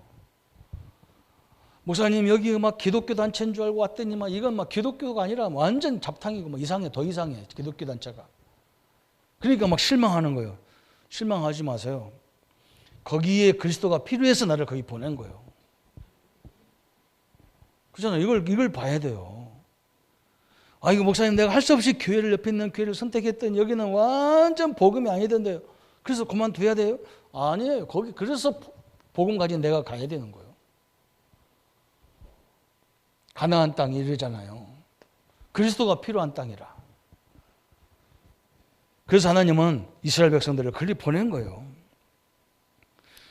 목사님 여기 막 기독교 단체인 줄 알고 왔더니 막 이건 막 기독교가 아니라 완전 잡탕이고 막 이상해. 더 이상해 기독교 단체가. 그러니까 막 실망하는 거예요. 실망하지 마세요. 거기에 그리스도가 필요해서 나를 거기 보낸 거예요. 그렇잖아요. 이걸 봐야 돼요. 이거 목사님 내가 할 수 없이 교회를 옆에 있는 교회를 선택했더니 여기는 완전 복음이 아니던데요. 그래서 그만둬야 돼요? 아니에요. 거기 그래서 복음 가진 내가 가야 되는 거예요. 가나안 땅이 이러잖아요. 그리스도가 필요한 땅이라. 그래서 하나님은 이스라엘 백성들을 그리 보낸 거예요.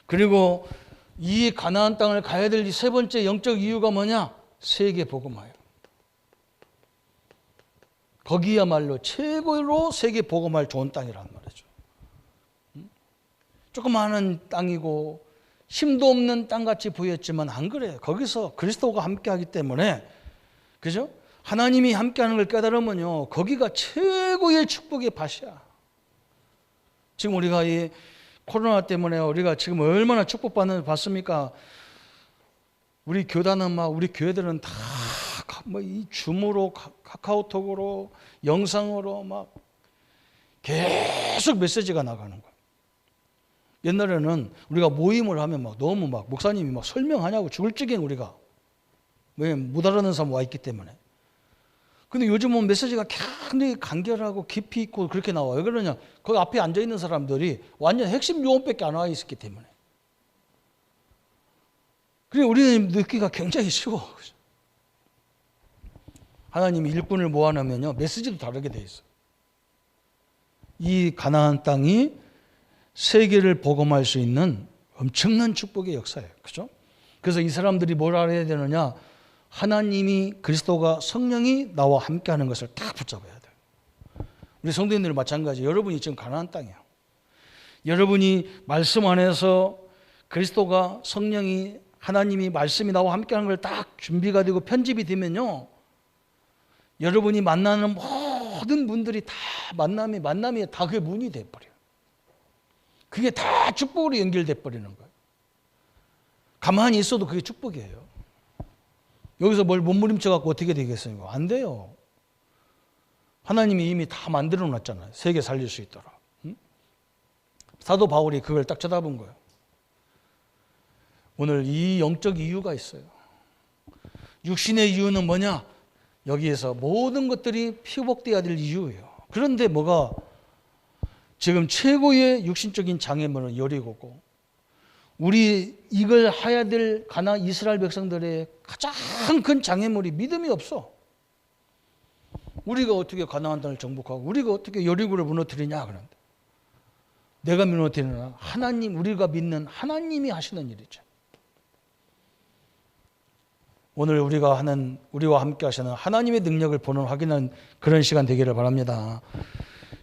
그리고 이 가나안 땅을 가야 될 세 번째 영적 이유가 뭐냐? 세계 복음화예요. 거기야말로 최고로 세계 복음할 좋은 땅이란 말이죠. 조그마한 땅이고 힘도 없는 땅같이 보였지만 안 그래요. 거기서 그리스도가 함께하기 때문에, 그죠? 하나님이 함께하는 걸 깨달으면요 거기가 최고의 축복의 밭이야. 지금 우리가 이 코로나 때문에 우리가 지금 얼마나 축복받습니까? 우리 교단은 막 우리 교회들은 다 뭐 이 줌으로 카카오톡으로 영상으로 막 계속 메시지가 나가는 거예요. 옛날에는 우리가 모임을 하면 막 너무 막 목사님이 막 설명하냐고 죽을 지경 우리가 왜 못 알아듣는 사람 와 있기 때문에. 근데 요즘은 메시지가 굉장히 간결하고 깊이 있고 그렇게 나와요. 왜 그러냐? 거기 앞에 앉아 있는 사람들이 완전 핵심 요원밖에 안 와 있었기 때문에. 그래 우리는 듣기가 굉장히 쉬워. 하나님이 일꾼을 모아놓으면요 메시지도 다르게 돼 있어. 이 가나안 땅이 세계를 복음할 수 있는 엄청난 축복의 역사예요. 그죠? 그래서 이 사람들이 뭘 알아야 되느냐? 하나님이 그리스도가 성령이 나와 함께하는 것을 딱 붙잡아야 돼요. 우리 성도님들 마찬가지. 여러분이 지금 가나안 땅이에요. 여러분이 말씀 안에서 그리스도가 성령이 하나님이 말씀이 나와 함께하는 걸 딱 준비가 되고 편집이 되면요 여러분이 만나는 모든 분들이 다 만남이 다 그 문이 돼버려요. 그게 다 축복으로 연결돼 버리는 거예요. 가만히 있어도 그게 축복이에요. 여기서 뭘 몸부림쳐 갖고 어떻게 되겠어요? 안 돼요. 하나님이 이미 다 만들어 놨잖아요. 세계 살릴 수 있도록. 사도 바울이 그걸 딱 쳐다본 거예요. 오늘 이 영적 이유가 있어요. 육신의 이유는 뭐냐? 여기에서 모든 것들이 피복되어야 될 이유예요. 그런데 뭐가 지금 최고의 육신적인 장애물은 여리고고, 우리 이걸 해야 될 가나안 이스라엘 백성들의 가장 큰 장애물이 믿음이 없어. 우리가 어떻게 가나안 땅을 정복하고 우리가 어떻게 여리고를 무너뜨리냐 그런데, 내가 무너뜨리나? 하나님, 우리가 믿는 하나님이 하시는 일이죠. 오늘 우리와 함께 하시는 하나님의 능력을 보는 확인하는 그런 시간 되기를 바랍니다.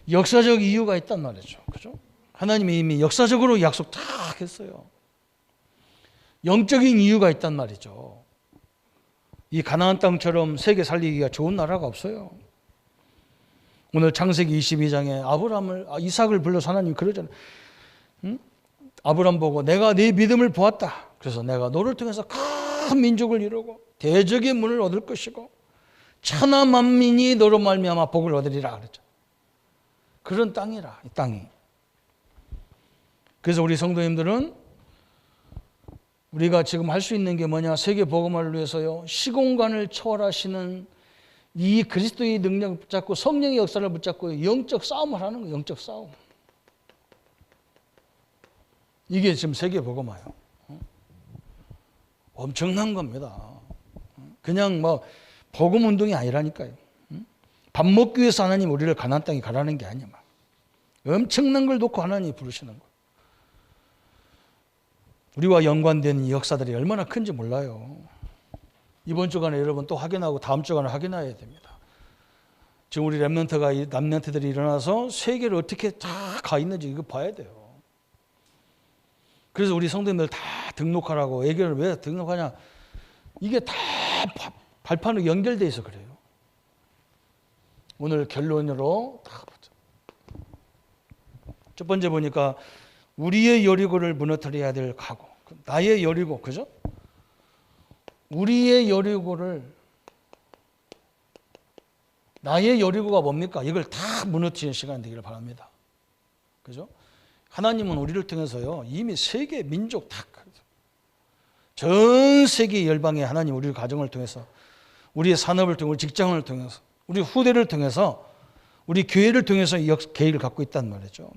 역사적 이유가 있단 말이죠. 그죠? 하나님이 이미 역사적으로 약속 다 했어요. 영적인 이유가 있단 말이죠. 이 가나안 땅처럼 세계 살리기가 좋은 나라가 없어요. 오늘 창세기 22장에 이삭을 불러서 하나님이 그러잖아요. 아브람 보고 내가 네 믿음을 보았다. 그래서 내가 너를 통해서 큰 민족을 이루고 대적의 문을 얻을 것이고 천하 만민이 너로 말미암아 복을 얻으리라 그랬죠. 그런 땅이라, 이 땅이. 그래서 우리 성도님들은 우리가 지금 할 수 있는 게 뭐냐? 세계 복음화를 위해서요, 시공간을 초월하시는 이 그리스도의 능력을 붙잡고 성령의 역사를 붙잡고 영적 싸움을 하는 거예요. 영적 싸움. 이게 지금 세계 복음화예요. 엄청난 겁니다. 그냥 뭐 복음 운동이 아니라니까요. 밥 먹기 위해서 하나님 우리를 가나안 땅에 가라는 게 아니야. 엄청난 걸 놓고 하나님이 부르시는 거예요. 우리와 연관된 이 역사들이 얼마나 큰지 몰라요. 이번 주간에 여러분 또 확인하고 다음 주간에 확인해야 됩니다. 지금 우리 렘넌트들이 일어나서 세계를 어떻게 다 가 있는지 이거 봐야 돼요. 그래서 우리 성도님들 다 등록하라고. 애교를 왜 등록하냐? 이게 다 발판으로 연결돼 있어 그래요. 오늘 결론으로 다 보죠. 첫 번째 보니까 우리의 여리고를 무너뜨려야 될 각오. 나의 여리고, 그죠? 우리의 여리고를, 나의 여리고가 뭡니까? 이걸 다 무너뜨리는 시간 되기를 바랍니다. 그죠? 하나님은 우리를 통해서요, 이미 세계 민족 다, 전 세계 열방에 하나님 우리 가정을 통해서, 우리의 산업을 통해서, 우리 직장을 통해서, 우리 후대를 통해서, 우리 교회를 통해서 계획을 갖고 있단 말이죠.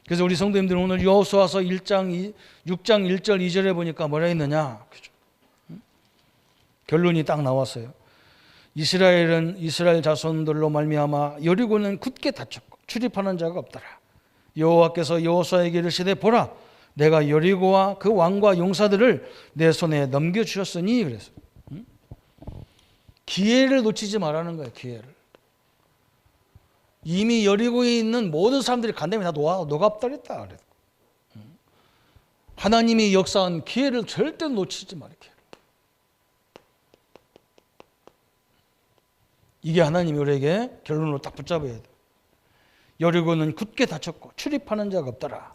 그래서 우리 성도님들은 오늘 여호수아서 6장 1절 2절에 보니까 뭐라 했느냐? 그죠? 결론이 딱 나왔어요. 이스라엘 자손들로 말미암아 여리고는 굳게 닫혔고 출입하는 자가 없더라. 여호와께서 여호수아에게 이르시되 보라, 내가 여리고와 그 왕과 용사들을 내 손에 넘겨주셨으니 그래서 기회를 놓치지 말라는 거예요. 기회를. 이미 여리고에 있는 모든 사람들이 간담이 다 녹아버렸다. 하나님이 역사한 기회를 절대 놓치지 말아요. 이게 하나님이 우리에게 결론으로 딱 붙잡아야 돼. 여리고는 굳게 닫혔고 출입하는 자가 없더라.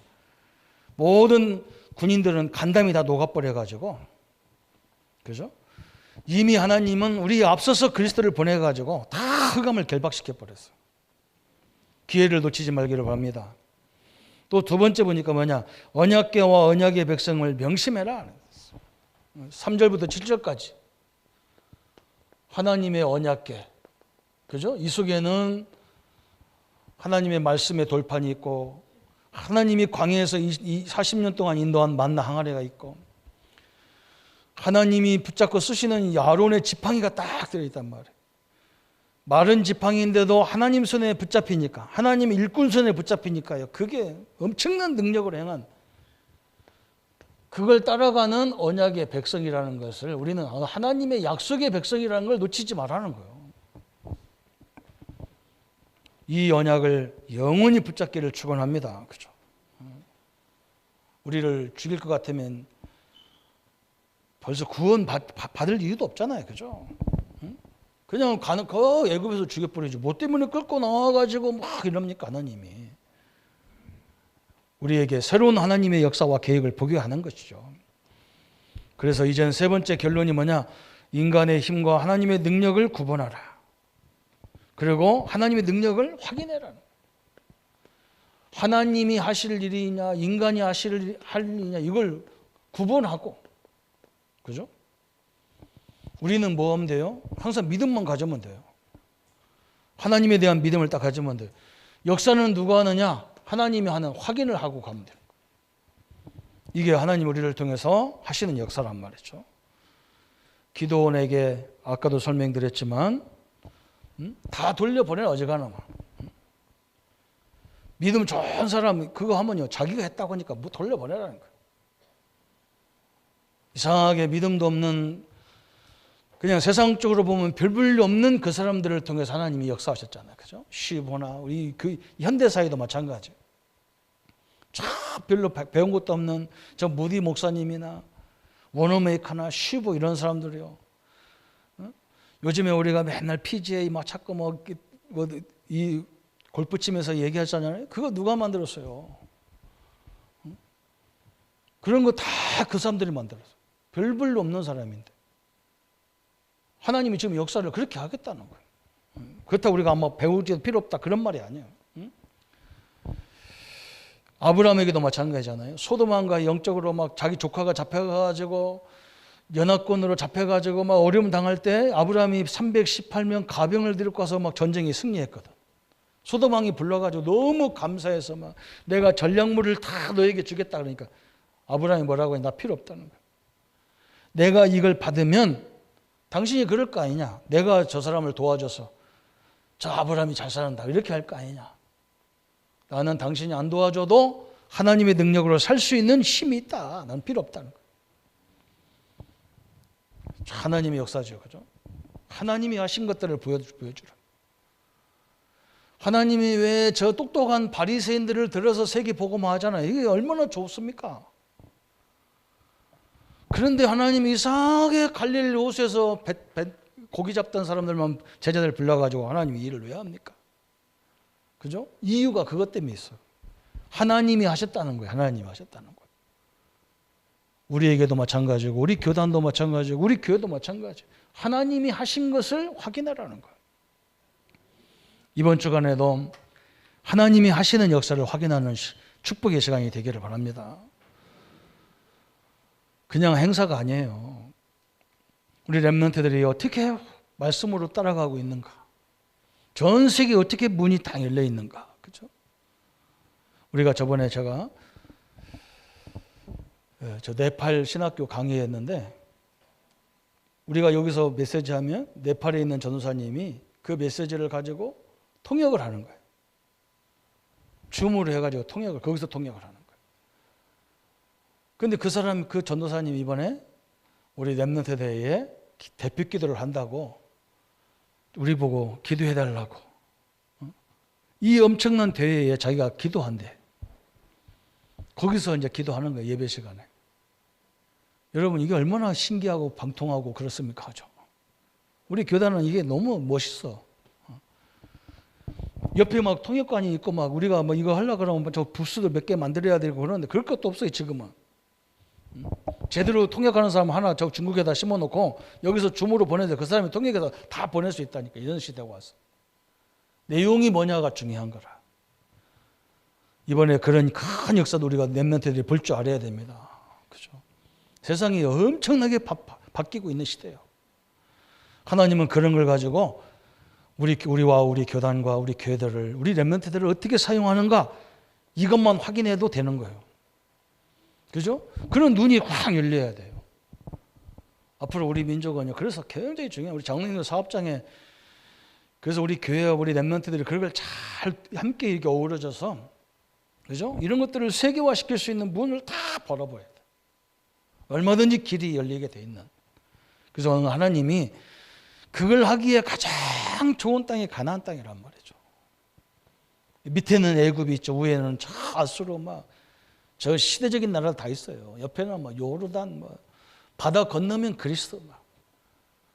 모든 군인들은 간담이 다 녹아버려가지고, 그죠? 이미 하나님은 우리 앞서서 그리스도를 보내가지고 다 흑암을 결박시켜 버렸어. 기회를 놓치지 말기를 바랍니다. 또 두 번째 보니까 뭐냐? 언약궤와 언약의 백성을 명심해라. 3절부터 7절까지 하나님의 언약궤, 그죠? 이 속에는 하나님의 말씀의 돌판이 있고, 하나님이 광야에서 40년 동안 인도한 만나 항아리가 있고, 하나님이 붙잡고 쓰시는 아론의 지팡이가 딱 들어있단 말이에요. 마른 지팡이인데도 하나님 손에 붙잡히니까, 하나님 일꾼 손에 붙잡히니까요, 그게 엄청난 능력으로 행한, 그걸 따라가는 언약의 백성이라는 것을, 우리는 하나님의 약속의 백성이라는 걸 놓치지 말라는 거예요. 이 언약을 영원히 붙잡기를 축원합니다. 그죠? 우리를 죽일 것 같으면 벌써 구원 받을 이유도 없잖아요. 그죠? 그냥 그 애굽에서 죽여버리지. 뭐 때문에 끌고 나와가지고 막 이럽니까, 하나님이. 우리에게 새로운 하나님의 역사와 계획을 보게 하는 것이죠. 그래서 이젠 세 번째 결론이 뭐냐? 인간의 힘과 하나님의 능력을 구분하라. 그리고 하나님의 능력을 확인해라. 하나님이 하실 일이냐 인간이 할 일이냐 이걸 구분하고, 그죠? 우리는 뭐 하면 돼요? 항상 믿음만 가지면 돼요. 하나님에 대한 믿음을 딱 가지면 돼요. 역사는 누가 하느냐? 하나님이 하는 확인을 하고 가면 돼요. 이게 하나님 우리를 통해서 하시는 역사란 말이죠. 기도원에게 아까도 설명드렸지만 다 돌려보내라 어지간하면. 믿음 좋은 사람 그거 하면요 자기가 했다고 하니까 뭐 돌려보내라는 거예요. 이상하게 믿음도 없는 그냥 세상적으로 보면 별 볼일 없는 그 사람들을 통해서 하나님이 역사하셨잖아요. 그죠? 시보나 우리 그 현대사회도 마찬가지예요. 참 별로 배운 것도 없는 저 무디 목사님이나 워너메이커나 시보 이런 사람들이요. 요즘에 우리가 맨날 PGA 막 자꾸 이 골프 치면서 얘기하잖아요. 그거 누가 만들었어요? 그런 거 다 그 사람들이 만들었어요. 별 볼일 없는 사람인데 하나님이 지금 역사를 그렇게 하겠다는 거예요. 그렇다고 우리가 아마 배우기도 필요 없다 그런 말이 아니에요. 아브라함에게도 마찬가지잖아요. 소돔왕과 영적으로 막 자기 조카가 잡혀가지고 연합군으로 잡혀가지고 막 어려움 당할 때 아브라함이 318명 가병을 데리고 와서 막 전쟁에 승리했거든. 소돔왕이 불러가지고 너무 감사해서 막 내가 전략물을 다 너에게 주겠다 그러니까 아브라함이 뭐라고 해? 나 필요 없다는 거야. 내가 이걸 받으면 당신이 그럴 거 아니냐? 내가 저 사람을 도와줘서 저 아브라함이 잘 살았다 이렇게 할 거 아니냐? 나는 당신이 안 도와줘도 하나님의 능력으로 살 수 있는 힘이 있다. 난 필요 없다는 거야. 하나님의 역사죠, 그죠? 하나님이 하신 것들을 보여주라. 하나님이 왜 저 똑똑한 바리새인들을 들어서 세계복음화 하잖아요. 이게 얼마나 좋습니까? 그런데 하나님이 이상하게 갈릴리 호수에서 고기 잡던 사람들만 제자들 불러가지고 하나님이 일을 왜 합니까? 그죠? 이유가 그것 때문에 있어요. 하나님이 하셨다는 거예요. 하나님이 하셨다는 거예요. 우리에게도 마찬가지고 우리 교단도 마찬가지고 우리 교회도 마찬가지예요. 하나님이 하신 것을 확인하라는 거예요. 이번 주간에도 하나님이 하시는 역사를 확인하는 축복의 시간이 되기를 바랍니다. 그냥 행사가 아니에요. 우리 렘넌트들이 어떻게 말씀으로 따라가고 있는가? 전 세계에 어떻게 문이 다 열려 있는가? 그죠? 우리가 저번에 제가 저 네팔 신학교 강의했는데 우리가 여기서 메시지하면 네팔에 있는 전도사님이 그 메시지를 가지고 통역을 하는 거예요. 줌으로 해가지고 거기서 통역을 하는 거예요. 그런데 그 전도사님 이번에 우리 렘넌트 대회에 대표 기도를 한다고 우리 보고 기도해달라고. 이 엄청난 대회에 자기가 기도한대. 거기서 이제 기도하는 거예요. 예배 시간에. 여러분 이게 얼마나 신기하고 방통하고 그렇습니까? 하죠. 우리 교단은 이게 너무 멋있어. 옆에 막 통역관이 있고 막 우리가 뭐 이거 하려고 그러면 저 부스도 몇 개 만들어야 되고 그러는데 그럴 것도 없어요. 지금은. 제대로 통역하는 사람 하나 저 중국에다 심어놓고 여기서 줌으로 보내서 그 사람이 통역해서 다 보낼 수 있다니까. 이런 시대가 왔어. 내용이 뭐냐가 중요한 거라. 이번에 그런 큰 역사도 우리가 렘넌트들이 볼 줄 알아야 됩니다. 그죠? 세상이 엄청나게 바뀌고 있는 시대예요. 하나님은 그런 걸 가지고 우리와 우리 교단과 우리 교회들을 우리 렘넌트들을 어떻게 사용하는가 이것만 확인해도 되는 거예요. 그죠? 그런 눈이 확 열려야 돼요. 앞으로 우리 민족은요. 그래서 굉장히 중요해요. 우리 장로님들 사업장에 그래서 우리 교회와 우리 렘넌트들이 그런 걸 잘 함께 이렇게 어우러져서 그죠? 이런 것들을 세계화시킬 수 있는 문을 다 벌어봐야 돼. 얼마든지 길이 열리게 돼 있는. 그래서 오늘 하나님이 그걸 하기에 가장 좋은 땅이 가나안 땅이란 말이죠. 밑에는 애굽이 있죠. 위에는 저 아수르 막 저 시대적인 나라 다 있어요. 옆에는 뭐 요르단 뭐 바다 건너면 그리스 막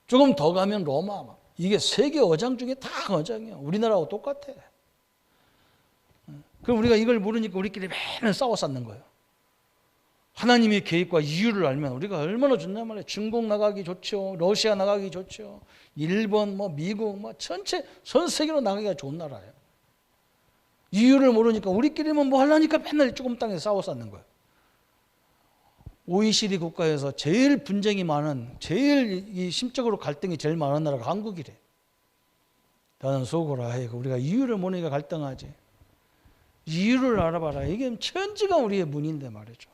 조금 더 가면 로마 막 이게 세계 어장 중에 다 어장이에요. 우리나라하고 똑같아. 그럼 우리가 이걸 모르니까 우리끼리 맨날 싸워 쌓는 거예요. 하나님의 계획과 이유를 알면 우리가 얼마나 좋냐 말이에요. 중국 나가기 좋죠. 러시아 나가기 좋죠. 일본, 미국, 전체 전 세계로 나가기가 좋은 나라예요. 이유를 모르니까 우리끼리만 뭐 하려니까 맨날 조금 땅에 싸워 쌓는 거예요. OECD 국가에서 제일 분쟁이 많은, 제일 이 심적으로 갈등이 제일 많은 나라가 한국이래. 나는 속으로 우리가 이유를 모르니까 갈등하지. 이유를 알아봐라. 이게 천지가 우리의 문인데 말이죠.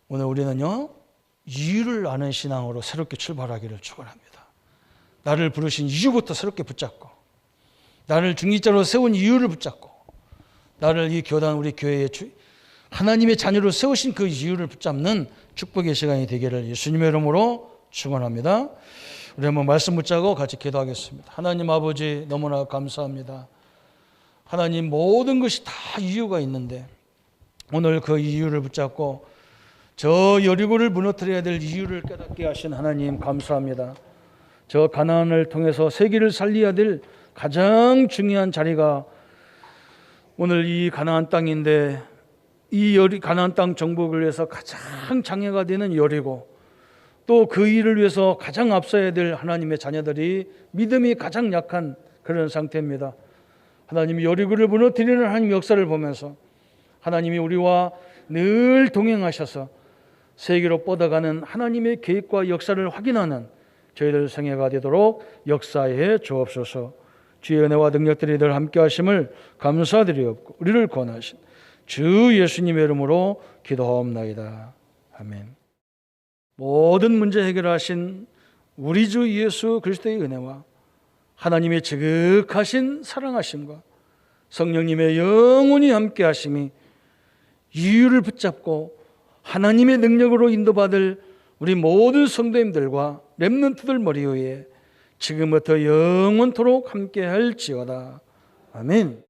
오늘 우리는요, 이유를 아는 신앙으로 새롭게 출발하기를 축원합니다. 나를 부르신 이유부터 새롭게 붙잡고, 나를 중직자로 세운 이유를 붙잡고, 나를 이 교단, 우리 교회의 하나님의 자녀로 세우신 그 이유를 붙잡는 축복의 시간이 되기를 예수님의 이름으로 축원합니다. 우리 한번 말씀 붙잡고 같이 기도하겠습니다. 하나님 아버지, 너무나 감사합니다. 하나님, 모든 것이 다 이유가 있는데 오늘 그 이유를 붙잡고 저 여리고를 무너뜨려야 될 이유를 깨닫게 하신 하나님 감사합니다. 저 가나안을 통해서 세계를 살려야 될 가장 중요한 자리가 오늘 이 가나안 땅인데, 이 가나안 땅 정복을 위해서 가장 장애가 되는 여리고, 또 그 일을 위해서 가장 앞서야 될 하나님의 자녀들이 믿음이 가장 약한 그런 상태입니다. 하나님이 여리고를 무너뜨리는 하나님 역사를 보면서 하나님이 우리와 늘 동행하셔서 세계로 뻗어가는 하나님의 계획과 역사를 확인하는 저희들 생애가 되도록 역사해 주옵소서. 주의 은혜와 능력들이 늘 함께 하심을 감사드리옵고 우리를 권하신 주 예수님의 이름으로 기도하옵나이다. 아멘. 모든 문제 해결하신 우리 주 예수 그리스도의 은혜와 하나님의 지극하신 사랑하심과 성령님의 영원히 함께 하심이 이유를 붙잡고 하나님의 능력으로 인도받을 우리 모든 성도님들과 렘넌트들 머리 위에 지금부터 영원토록 함께 할지어다. 아멘.